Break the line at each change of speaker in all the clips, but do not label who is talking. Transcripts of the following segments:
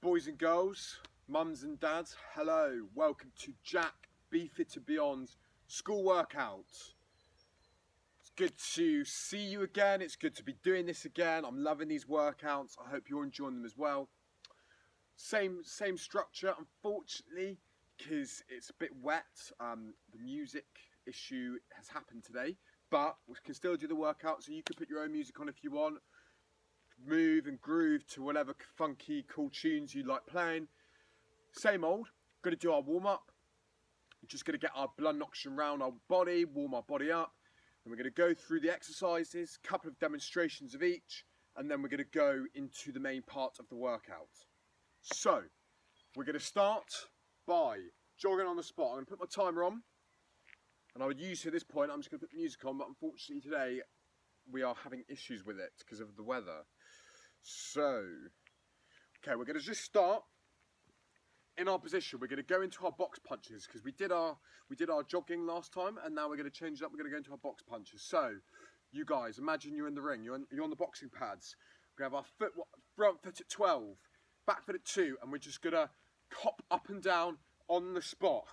Boys and girls, mums and dads, hello. Welcome to Jack Be Fit to Beyond's school workouts. It's good to see you again. It's good to be doing this again. I'm loving these workouts. I hope you're enjoying them as well. Same structure, unfortunately, because it's a bit wet. The music issue has happened today, but we can still do the workout, so you can put your own music on if you want. Move and groove to whatever funky, cool tunes you like playing. Same old. Going to do our warm up. We're just going to get our blood oxygen around our body, warm our body up. And we're going to go through the exercises, a couple of demonstrations of each, and then we're going to go into the main part of the workout. So, we're going to start by jogging on the spot. I'm going to put my timer on, and I would use at this point, I'm just going to put the music on, but unfortunately today we are having issues with it because of the weather. So, okay, we're going to just start in our position. We're going to go into our box punches because we did our jogging last time, and now we're going to change it up. We're going to go into our box punches. So, you guys, imagine you're in the ring. You're on the boxing pads. We're going to have our front foot at 12, back foot at 2, and we're just going to hop up and down on the spot.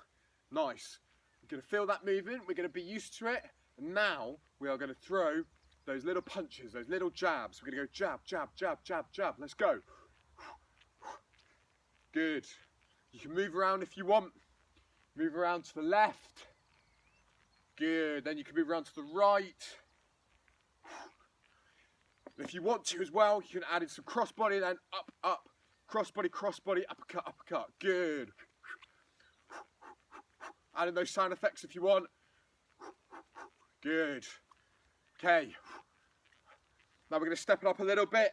Nice. We're going to feel that movement. We're going to be used to it. And now we are going to throw those little punches, those little jabs. We're going to go jab, jab, jab, jab, jab. Let's go. Good. You can move around if you want. Move around to the left. Good. Then you can move around to the right. If you want to as well, you can add in some crossbody, then up, up. Crossbody, crossbody, uppercut, uppercut. Good. Add in those sound effects if you want. Good. Okay. Now we're going to step it up a little bit.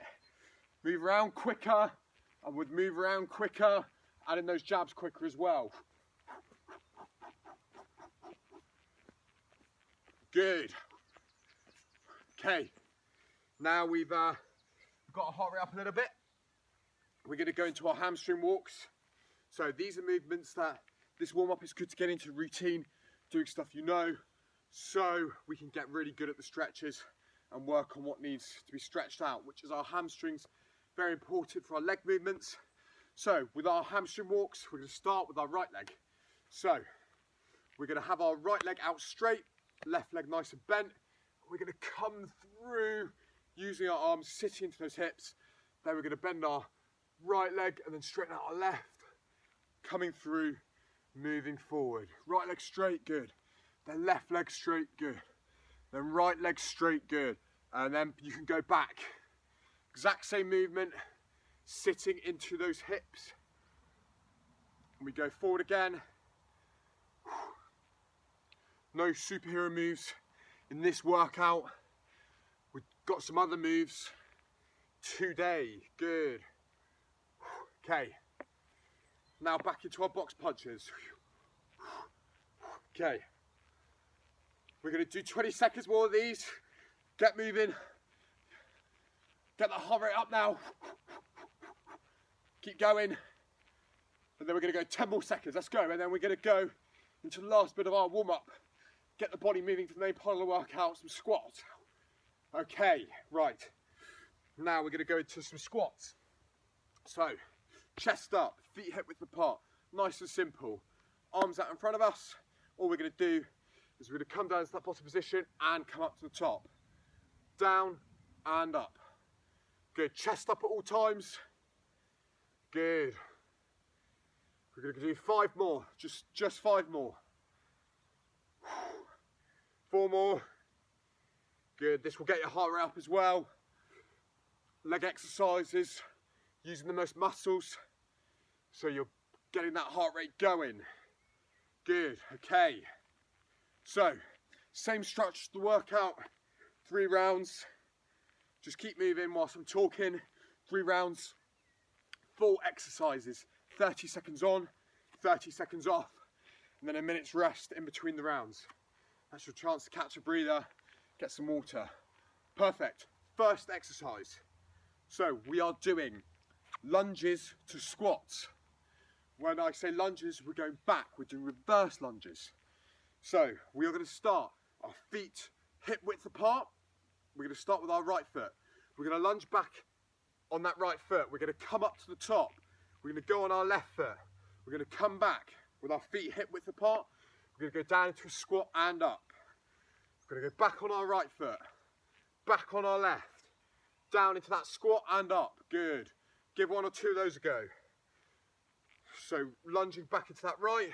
Move around quicker. And we'd move around quicker. Add in those jabs quicker as well. Good. Okay. Now we've got our heart rate up a little bit. We're going to go into our hamstring walks. So these are movements that this warm-up is good to get into routine, doing stuff you know, so we can get really good at the stretches and work on what needs to be stretched out, which is our hamstrings. Very important for our leg movements. So with our hamstring walks, we're going to start with our right leg. So we're going to have our right leg out straight, left leg nice and bent. We're going to come through using our arms, sitting into those hips. Then we're going to bend our right leg and then straighten out our left. Coming through, moving forward. Right leg straight, good. Then left leg straight, good. Then right leg straight, good. And then you can go back. Exact same movement, sitting into those hips. And we go forward again. No superhero moves in this workout. We've got some other moves today. Good. Okay. Now back into our box punches. Okay. We're going to do 20 seconds more of these. Get moving. Get the heart rate up now. Keep going. And then we're going to go 10 more seconds. Let's go. And then we're going to go into the last bit of our warm-up. Get the body moving for the main part of the workout, some squats. Okay, right. Now we're going to go into some squats. So, chest up, feet hip width apart. Nice and simple. Arms out in front of us. All we're going to do is we're going to come down to that bottom position and come up to the top. Down and up. Good. Chest up at all times. Good. We're going to do 5 more. Just 5 more. 4 more. Good. This will get your heart rate up as well. Leg exercises, using the most muscles, so you're getting that heart rate going. Good. Okay. So, same structure to the workout. 3 rounds. Just keep moving whilst I'm talking. 3 rounds. 4 exercises. 30 seconds on, 30 seconds off, and then a minute's rest in between the rounds. That's your chance to catch a breather, get some water. Perfect. First exercise. So we are doing lunges to squats. When I say lunges, we're going back. We're doing reverse lunges. So we are going to start our feet hip width apart. We're going to start with our right foot. We're going to lunge back on that right foot. We're going to come up to the top. we're going to go on our left foot. We're going to come back with our feet hip width apart. We're going to go down into a squat and up. We're going to go back on our right foot, back on our left, down into that squat and up. Good. Give one or two of those a go. So lunging back into that right,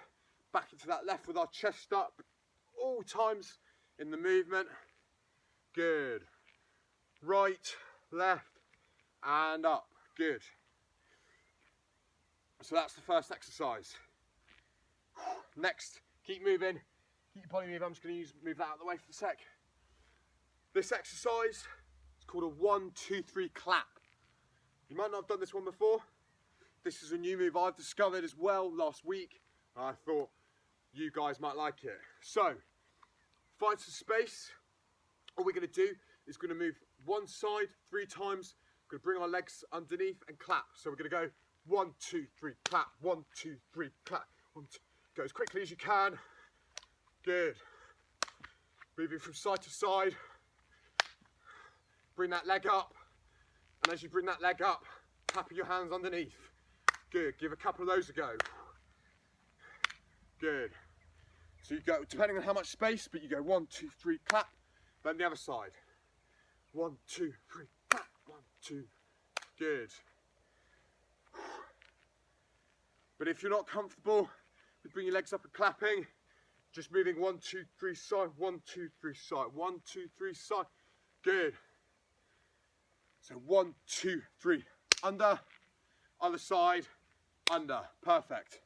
back into that left with our chest up, all times in the movement. Good. Right, left, and up. Good. So that's the first exercise. Next, keep moving. Keep your body moving. I'm just going to move that out of the way for a sec. This exercise is called a 1, 2, 3 clap. You might not have done this one before. This is a new move I've discovered as well last week. I thought you guys might like it. So, find some space. All we're going to do is going to move one side 3 times. We're going to bring our legs underneath and clap. So we're going to go 1, 2, 3, clap. 1, 2, 3, clap. 1, 2. Go as quickly as you can. Good. Moving from side to side. Bring that leg up. And as you bring that leg up, clapping your hands underneath. Good. Give a couple of those a go. Good. So you go, depending on how much space, but you go 1, 2, 3, clap. Then the other side. 1, 2, 3, clap. 1, 2. Good. But if you're not comfortable with bringing your legs up and clapping, just moving 1, 2, 3 side, 1, 2, 3 side, 1, 2, 3 side. Good. So 1, 2, 3. Under, other side, under. Perfect.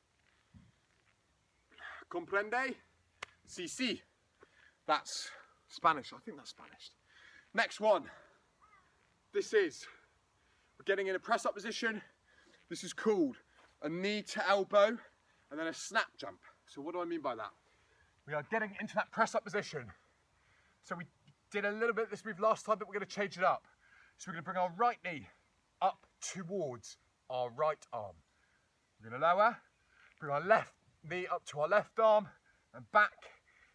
Comprende? Sí, sí. That's Spanish. I think that's Spanish. Next one. This is, we're getting in a press up position. This is called a knee to elbow and then a snap jump. So what do I mean by that? We are getting into that press up position. So we did a little bit of this move last time, but we're going to change it up. So we're going to bring our right knee up towards our right arm. We're going to lower, bring our left knee up to our left arm and back.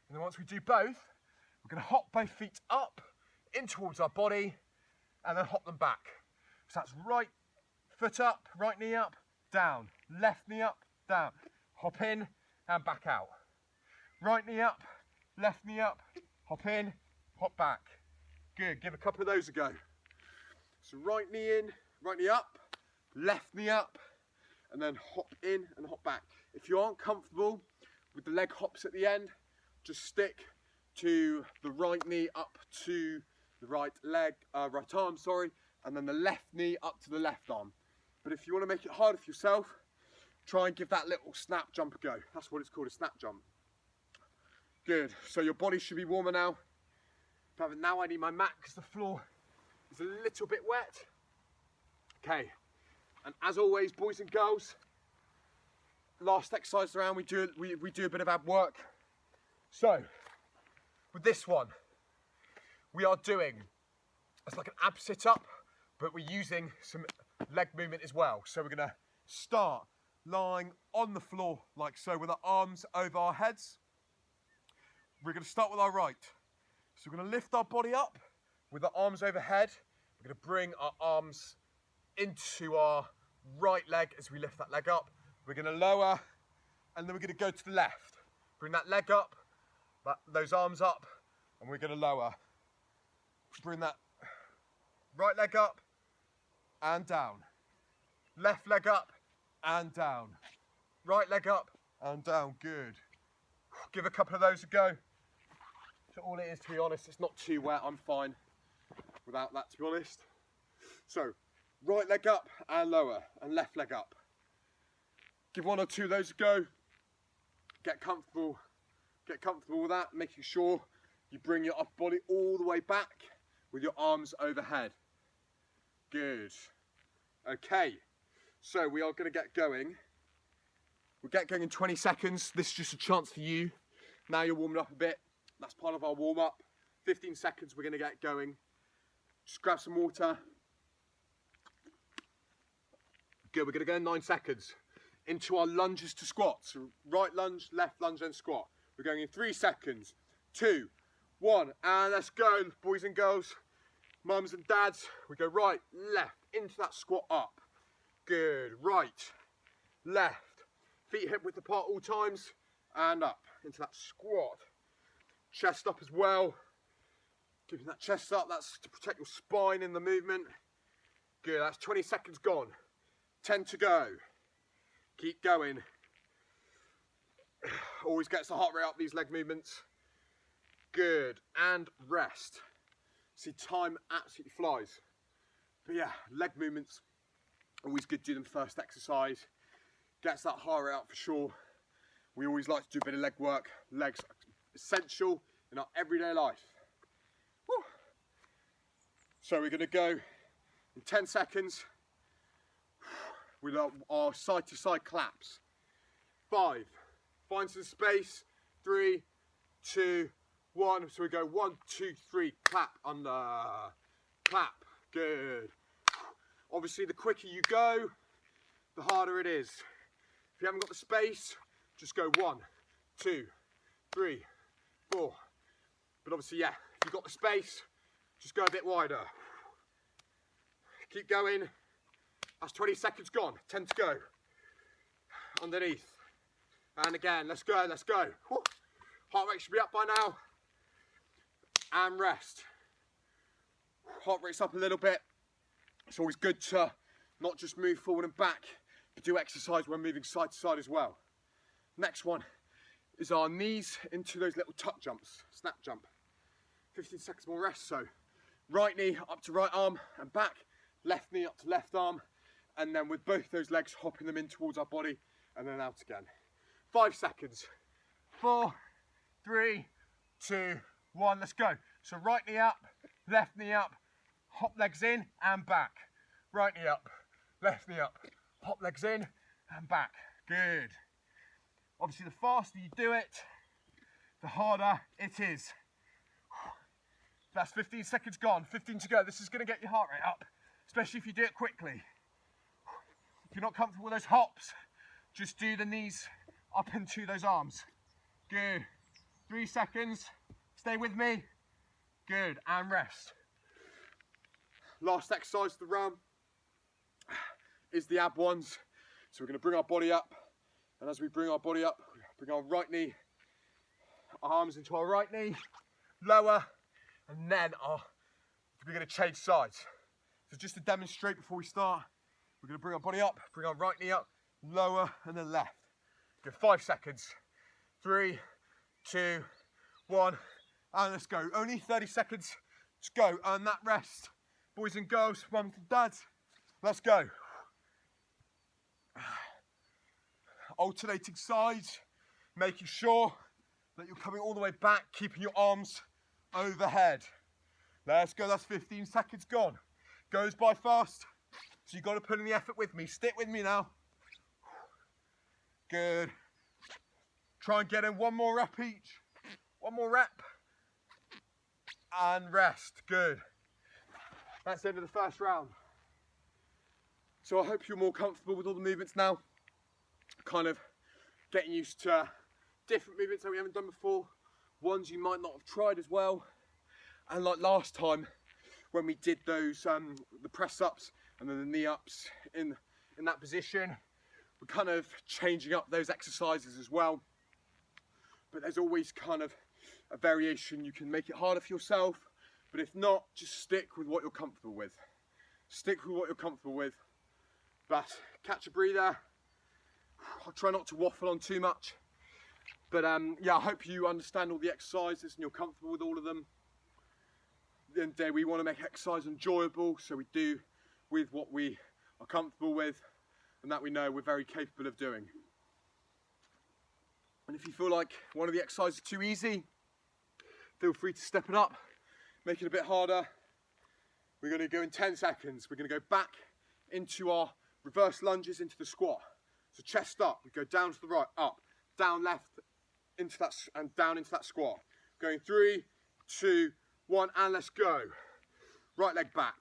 And then once we do both, we're going to hop both feet up in towards our body and then hop them back. So that's right foot up, right knee up, down, left knee up, down. Hop in and back out. Right knee up, left knee up, hop in, hop back. Good, give a couple of those a go. So right knee in, right knee up, left knee up, and then hop in and hop back. If you aren't comfortable with the leg hops at the end, just stick to the right knee up to the right leg, right arm, sorry, and then the left knee up to the left arm. But if you want to make it harder for yourself, try and give that little snap jump a go. That's what it's called, a snap jump. Good, so your body should be warmer now. But now I need my mat because the floor is a little bit wet. Okay, and as always, boys and girls, last exercise around, we do a bit of ab work. So, with this one, we are doing, it's like an ab sit-up, but we're using some leg movement as well. So we're gonna start lying on the floor like so with our arms over our heads. We're gonna start with our right. So we're gonna lift our body up with our arms overhead. We're gonna bring our arms into our right leg as we lift that leg up. We're gonna lower, and then we're gonna go to the left. Bring that leg up, those arms up, and we're gonna lower. Bring that right leg up and down. Left leg up and down. Right leg up and down, good. Give a couple of those a go. So all it is, to be honest, it's not too wet, I'm fine without that, to be honest. So, right leg up and lower, and left leg up. Give 1 or 2 of those a go. Get comfortable with that, making sure you bring your upper body all the way back with your arms overhead. Good. Okay, so we are going to get going. We'll get going in 20 seconds. This is just a chance for you. Now you're warming up a bit. That's part of our warm up. 15 seconds, we're going to get going. Just grab some water. Good, we're going to go in 9 seconds. Into our lunges to squats. So right lunge, left lunge, and squat. We're going in 3 seconds. 2, 1, and let's go, boys and girls. Mums and dads, we go right, left, into that squat up. Good, right, left. Feet hip width apart all times, and up into that squat. Chest up as well. Keeping that chest up, that's to protect your spine in the movement. Good, that's 20 seconds gone. 10 to go. Keep going. Always gets the heart rate up, these leg movements. Good, and rest. See, time absolutely flies. But yeah, leg movements, always good to do them first exercise. Gets that heart rate up for sure. We always like to do a bit of leg work. Legs are essential in our everyday life. Woo. So we're gonna go in 10 seconds with our side to side claps. 5, find some space, 3, 2, 1. So we go 1, 2, 3, clap, under, clap, good. Obviously the quicker you go, the harder it is. If you haven't got the space, just go 1, 2, 3, 4. But obviously, yeah, if you've got the space, just go a bit wider. Keep going. That's 20 seconds gone. 10 to go. Underneath. And again, let's go, let's go. Woo. Heart rate should be up by now. And rest. Heart rate's up a little bit. It's always good to not just move forward and back, but do exercise when moving side to side as well. Next one is our knees into those little tuck jumps, snap jump. 15 seconds more rest, so right knee up to right arm and back, left knee up to left arm, and then with both those legs hopping them in towards our body and then out again. 5 seconds. 4, 3, 2, 1, let's go. So right knee up, left knee up, hop legs in and back. Right knee up, left knee up, hop legs in and back. Good. Obviously the faster you do it, the harder it is. That's 15 seconds gone, 15 to go. This is gonna get your heart rate up, especially if you do it quickly. If you're not comfortable with those hops, just do the knees up into those arms. Good. 3 seconds, stay with me. Good, and rest. Last exercise of the round is the ab ones. So we're gonna bring our body up, and as we bring our body up, bring our right knee, arms into our right knee, lower, and then we're gonna change sides. So just to demonstrate before we start, we're gonna bring our body up, bring our right knee up, lower, and then left. Good, 5 seconds. 3, 2, 1, and let's go. Only 30 seconds to go, earn that rest. Boys and girls, mums and dads, let's go. Alternating sides, making sure that you're coming all the way back, keeping your arms overhead. Let's go, that's 15 seconds gone. Goes by fast, so you've got to put in the effort with me. Stick with me now. Good. Try and get in one more rep each. One more rep. And rest, good. That's the end of the first round. So I hope you're more comfortable with all the movements now. Kind of getting used to different movements that we haven't done before. Ones you might not have tried as well. And like last time when we did those, the press ups and then the knee ups in that position, we're kind of changing up those exercises as well. But there's always kind of a variation. You can make it harder for yourself, but if not, just stick with what you're comfortable with. Stick with what you're comfortable with. But catch a breather. I'll try not to waffle on too much. But yeah, I hope you understand all the exercises and you're comfortable with all of them. At the end of the day, we want to make exercise enjoyable, so we do with what we are comfortable with and that we know we're very capable of doing. And if you feel like one of the exercises is too easy, feel free to step it up, make it a bit harder. We're going to go in 10 seconds. We're going to go back into our reverse lunges into the squat. So chest up, we go down to the right, up, down left, into that, and down into that squat. Going 3, 2, 1, and let's go. Right leg back,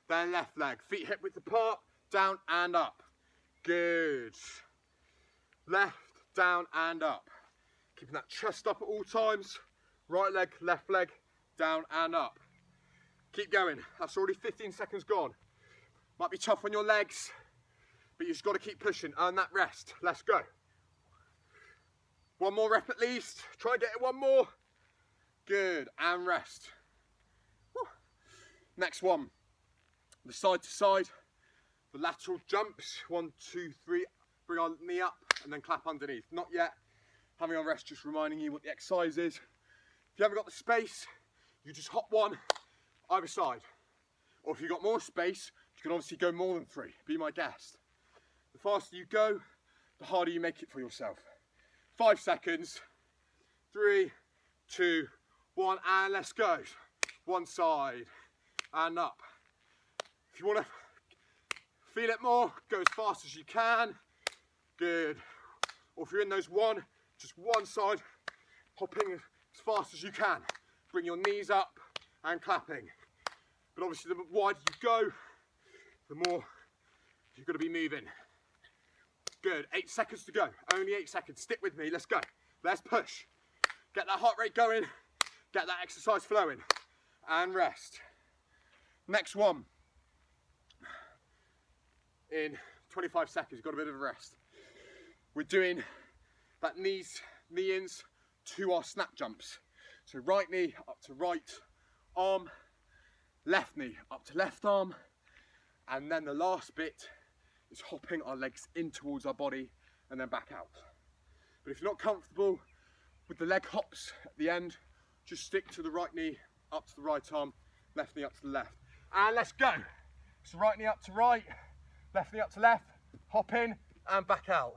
then left leg, feet hip width apart, down and up. Good. Left, down and up. Keeping that chest up at all times. Right leg, left leg, down and up. Keep going. That's already 15 seconds gone. Might be tough on your legs, but but you just got to keep pushing, earn that rest. Let's go. One more rep at least. Try and get it one more. Good, and rest. Woo. Next one, the side to side, the lateral jumps. 1, 2, 3, bring our knee up and then clap underneath. Not yet. Having our rest, just reminding you what the exercise is. If you haven't got the space, you just hop one either side. Or if you've got more space, you can obviously go more than 3. Be my guest. The faster you go, the harder you make it for yourself. 5 seconds. 3, 2, 1, and let's go. One side and up. If you want to feel it more, go as fast as you can. Good. Or if you're in those just one side, hopping as fast as you can. Bring your knees up and clapping. But obviously the wider you go, the more you've got to be moving. Good, 8 seconds to go. Only 8 seconds, stick with me, let's go. Let's push. Get that heart rate going, get that exercise flowing, and rest. Next one. In 25 seconds, got a bit of a rest. We're doing that knee-ins to our snap jumps. So right knee up to right arm, left knee up to left arm, and then the last bit is hopping our legs in towards our body and then back out. But if you're not comfortable with the leg hops at the end, just stick to the right knee up to the right arm, left knee up to the left. And let's go. So right knee up to right, left knee up to left, hop in and back out.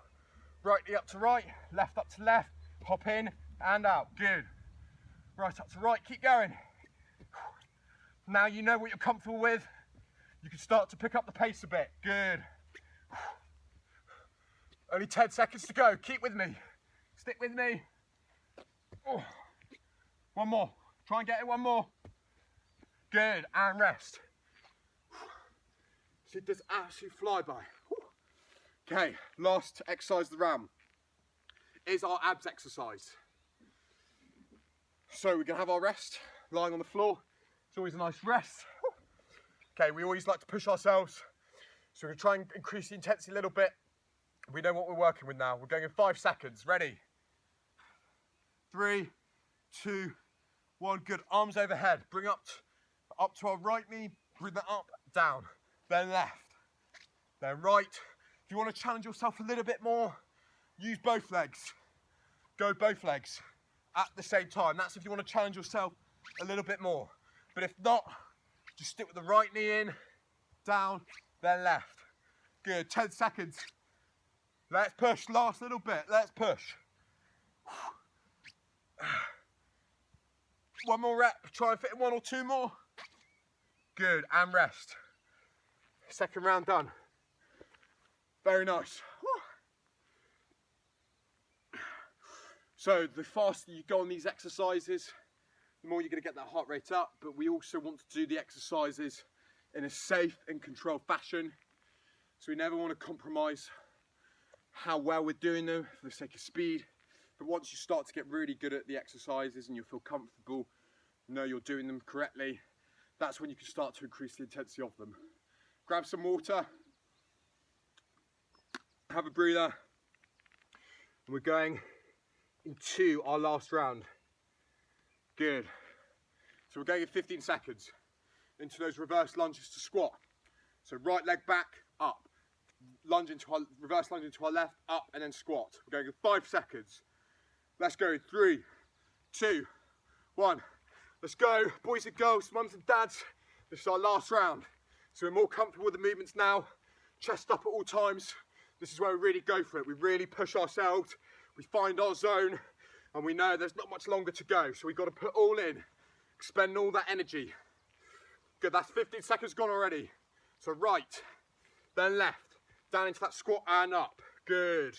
Right knee up to right, left up to left, hop in and out. Good. Right up to right, keep going. Now you know what you're comfortable with. You can start to pick up the pace a bit. Good. Only 10 seconds to go. Keep with me. Stick with me. Oh. One more. Try and get it one more. Good. And rest. So it does absolutely fly by. Okay, last exercise of the round is our abs exercise. So we're going to have our rest, lying on the floor. It's always a nice rest. Okay, we always like to push ourselves. So we're going to try and increase the intensity a little bit. We know what we're working with now. We're going in 5 seconds. Ready? 3, 2, 1. Good. Arms overhead. Bring up to our right knee. Bring that up, down. Then left. Then right. If you want to challenge yourself a little bit more, use both legs. Go both legs at the same time. That's if you want to challenge yourself a little bit more. But if not, just stick with the right knee in, down, then left. Good, 10 seconds. Let's push, last little bit, let's push. One more rep, try and fit in 1 or 2 more. Good, and rest. Second round done. Very nice. So the faster you go on these exercises, the more you're going to get that heart rate up, but we also want to do the exercises in a safe and controlled fashion. So we never want to compromise how well we're doing them for the sake of speed. But once you start to get really good at the exercises and you feel comfortable, know you're doing them correctly, that's when you can start to increase the intensity of them. Grab some water, have a breather, and we're going into our last round. Good. So we're going in 15 seconds into those reverse lunges to squat. So right leg back, up, reverse lunge into our left, up, and then squat. We're going in 5 seconds. Let's go. 3, 2, 1. Let's go, boys and girls, mums and dads. This is our last round. So we're more comfortable with the movements now. Chest up at all times. This is where we really go for it. We really push ourselves. We find our zone, and we know there's not much longer to go. So we've got to put all in, expend all that energy. Good, that's 15 seconds gone already. So right, then left, down into that squat and up. Good.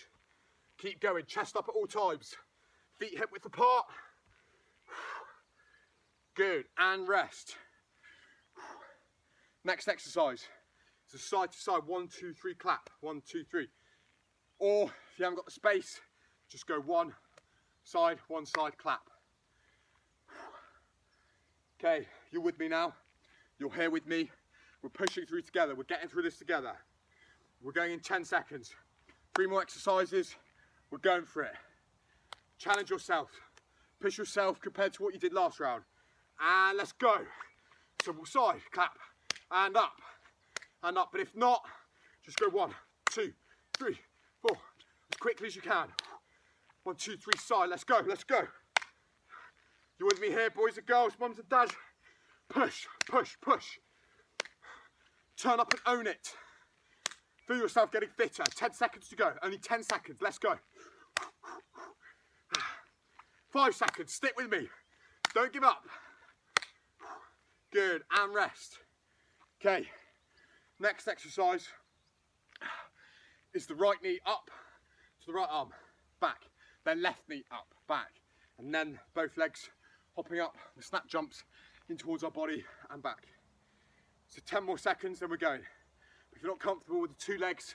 Keep going, chest up at all times. Feet hip width apart. Good, and rest. Next exercise is a side to side 1, 2, 3 clap. 1, 2, 3. Or if you haven't got the space, just go one side clap. Okay, you're with me now. You're here with me. We're pushing through together. We're getting through this together. We're going in 10 seconds. 3 more exercises. We're going for it. Challenge yourself. Push yourself compared to what you did last round. And let's go. Double side, clap, and up, and up. But if not, just go 1, 2, 3, 4, as quickly as you can. 1, 2, 3, side. Let's go, let's go. You with me here, boys and girls, mums and dads? Push, push, push. Turn up and own it. Feel yourself getting fitter. 10 seconds to go. Only 10 seconds. Let's go. 5 seconds. Stick with me. Don't give up. Good. And rest. Okay. Next exercise is the right knee up to the right arm, back. Then left knee up, back. And then both legs hopping up, the snap jumps in towards our body and back. So 10 more seconds, then we're going. If you're not comfortable with the 2 legs,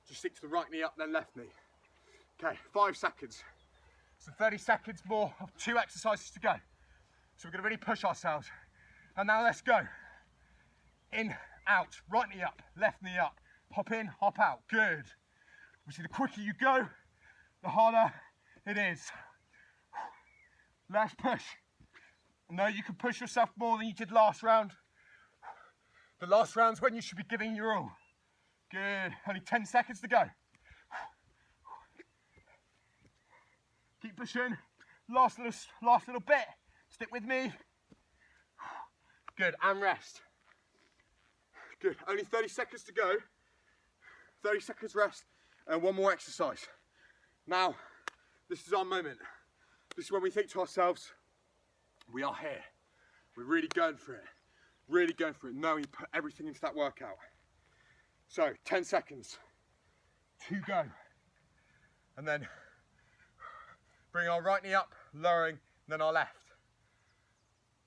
just stick to the right knee up, then left knee. Okay, 5 seconds. So 30 seconds more of 2 exercises to go. So we're gonna really push ourselves. And now let's go. In, out, right knee up, left knee up. Hop in, hop out, good. Obviously the quicker you go, the harder it is. Let's push. No, you can push yourself more than you did last round. The last round's when you should be giving your all. Good, only 10 seconds to go. Keep pushing, last little bit. Stick with me. Good, and rest. Good, only 30 seconds to go. 30 seconds rest, and 1 more exercise. Now, this is our moment. This is when we think to ourselves, we are here. We're really going for it. Really going for it, knowing you put everything into that workout. So, 10 seconds to go. And then bring our right knee up, lowering, then our left.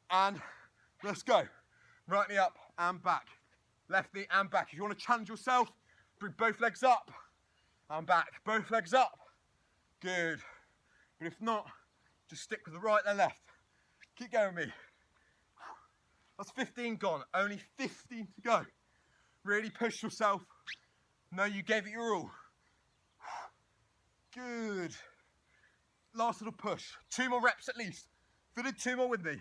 And let's go. Right knee up and back. Left knee and back. If you want to challenge yourself, bring both legs up and back. Both legs up. Good. But if not, just stick with the right and left. Keep going with me. That's 15 gone. Only 15 to go. Really push yourself. Know you gave it your all. Good. Last little push. 2 more reps at least. If you did 2 more with me.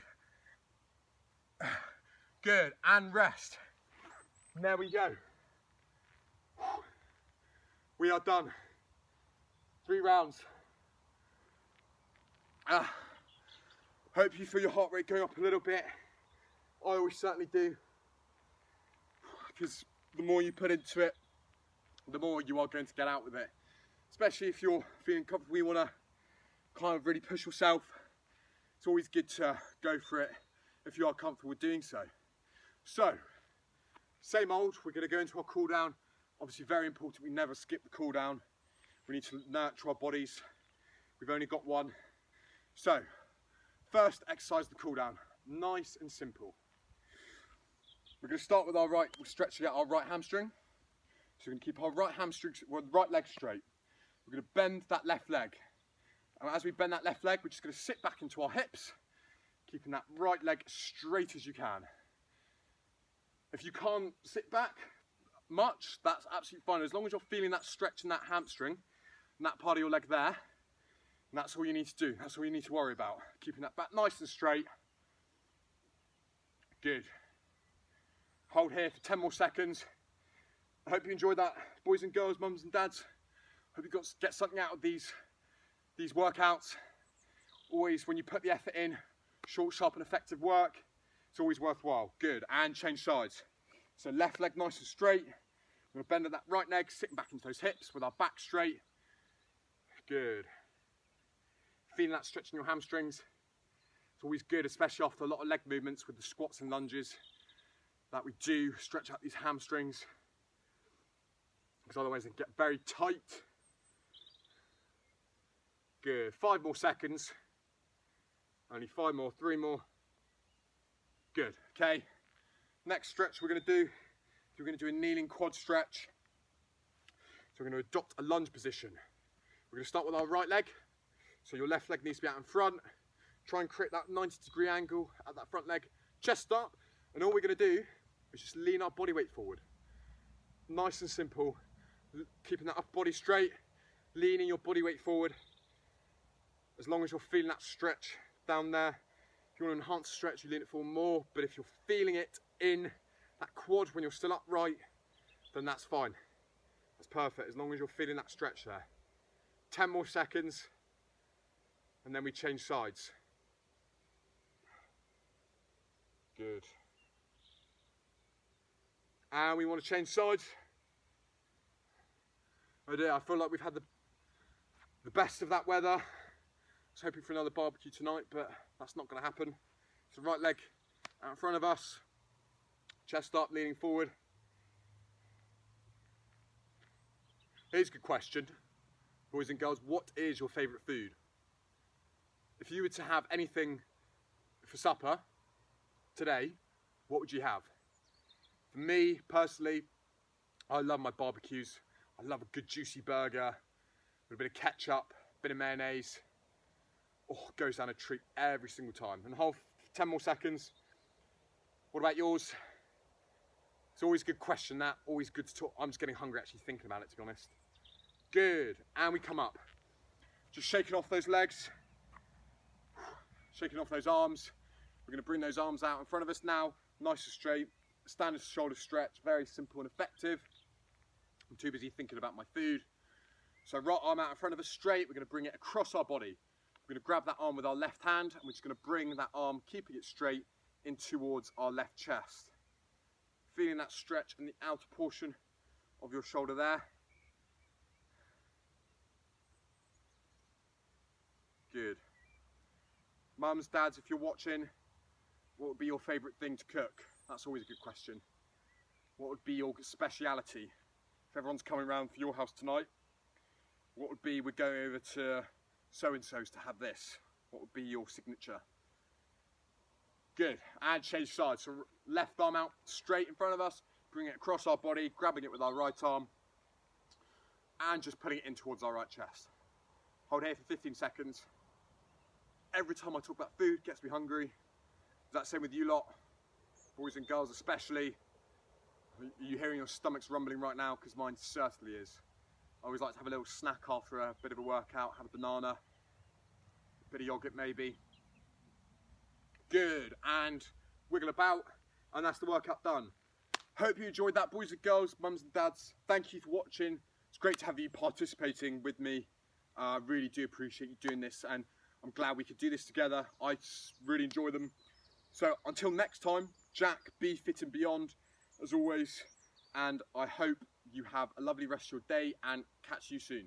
Good. And rest. And there we go. We are done. 3 rounds. Hope you feel your heart rate going up a little bit. I always certainly do. Because the more you put into it, the more you are going to get out with it. Especially if you're feeling comfortable, you want to kind of really push yourself. It's always good to go for it if you are comfortable with doing so. So, same old, we're going to go into our cool down. Obviously very important we never skip the cool down. We need to nurture our bodies. We've only got 1. So, first exercise the cool down. Nice and simple. We're going to start with we're stretching out our right hamstring. So we're going to keep our right leg straight. We're going to bend that left leg. And as we bend that left leg, we're just going to sit back into our hips, keeping that right leg straight as you can. If you can't sit back much, that's absolutely fine. As long as you're feeling that stretch in that hamstring, and that part of your leg there, and that's all you need to do. That's all you need to worry about. Keeping that back nice and straight. Good. Hold here for 10 more seconds. I hope you enjoyed that, boys and girls, mums and dads. Hope you get something out of these workouts. Always, when you put the effort in, short, sharp and effective work, it's always worthwhile. Good, and change sides. So left leg nice and straight. We're going to bend at that right leg, sitting back into those hips with our back straight. Good. Feeling that stretch in your hamstrings. It's always good, especially after a lot of leg movements with the squats and lunges, that we do stretch out these hamstrings, because otherwise they get very tight. Good. 5 more seconds. Only 5 more, 3 more. Good. Okay. Next stretch we're going to do, we're going to do a kneeling quad stretch. So we're going to adopt a lunge position. We're going to start with our right leg. So your left leg needs to be out in front. Try and create that 90-degree angle at that front leg. Chest up. And all we're going to do is just lean our body weight forward. Nice and simple. keeping that upper body straight, leaning your body weight forward. As long as you're feeling that stretch down there. If you want to enhance the stretch, you lean it forward more, but if you're feeling it in that quad when you're still upright, then that's fine. That's perfect, as long as you're feeling that stretch there. 10 more seconds, and then we change sides. Good. And we want to change sides. Oh dear, I feel like we've had the best of that weather. I was hoping for another barbecue tonight, but that's not going to happen. So right leg out in front of us, chest up, leaning forward. Here's a good question, boys and girls. What is your favourite food? If you were to have anything for supper today, what would you have? For me, personally, I love my barbecues. I love a good juicy burger with a bit of ketchup, a bit of mayonnaise. Oh, it goes down a treat every single time. And hold 10 more seconds. What about yours? It's always a good question, that. Always good to talk. I'm just getting hungry actually thinking about it, to be honest. Good. And we come up. Just shaking off those legs. Shaking off those arms. We're going to bring those arms out in front of us now. Nice and straight. Standard shoulder stretch. Very simple and effective. I'm too busy thinking about my food. So right arm out in front of us straight. We're going to bring it across our body. We're going to grab that arm with our left hand, and we're just going to bring that arm, keeping it straight, in towards our left chest. Feeling that stretch in the outer portion of your shoulder there. Good. Mums, dads, if you're watching, what would be your favourite thing to cook? That's always a good question. What would be your speciality? If everyone's coming round for your house tonight, what would be, we're going over to so-and-so's to have this. What would be your signature? Good. And change sides. So left arm out straight in front of us, bring it across our body, grabbing it with our right arm, and just putting it in towards our right chest. Hold here for 15 seconds. Every time I talk about food, it gets me hungry. Is that the same with you lot? Boys and girls especially. Are you hearing your stomachs rumbling right now? Because mine certainly is. I always like to have a little snack after a bit of a workout, have a banana, a bit of yogurt maybe. Good, and wiggle about, and that's the workout done. Hope you enjoyed that, boys and girls, mums and dads. Thank you for watching. It's great to have you participating with me. I really do appreciate you doing this, and I'm glad we could do this together. I really enjoy them. So until next time, Jack, be fit and beyond, as always, and I hope you have a lovely rest of your day and catch you soon.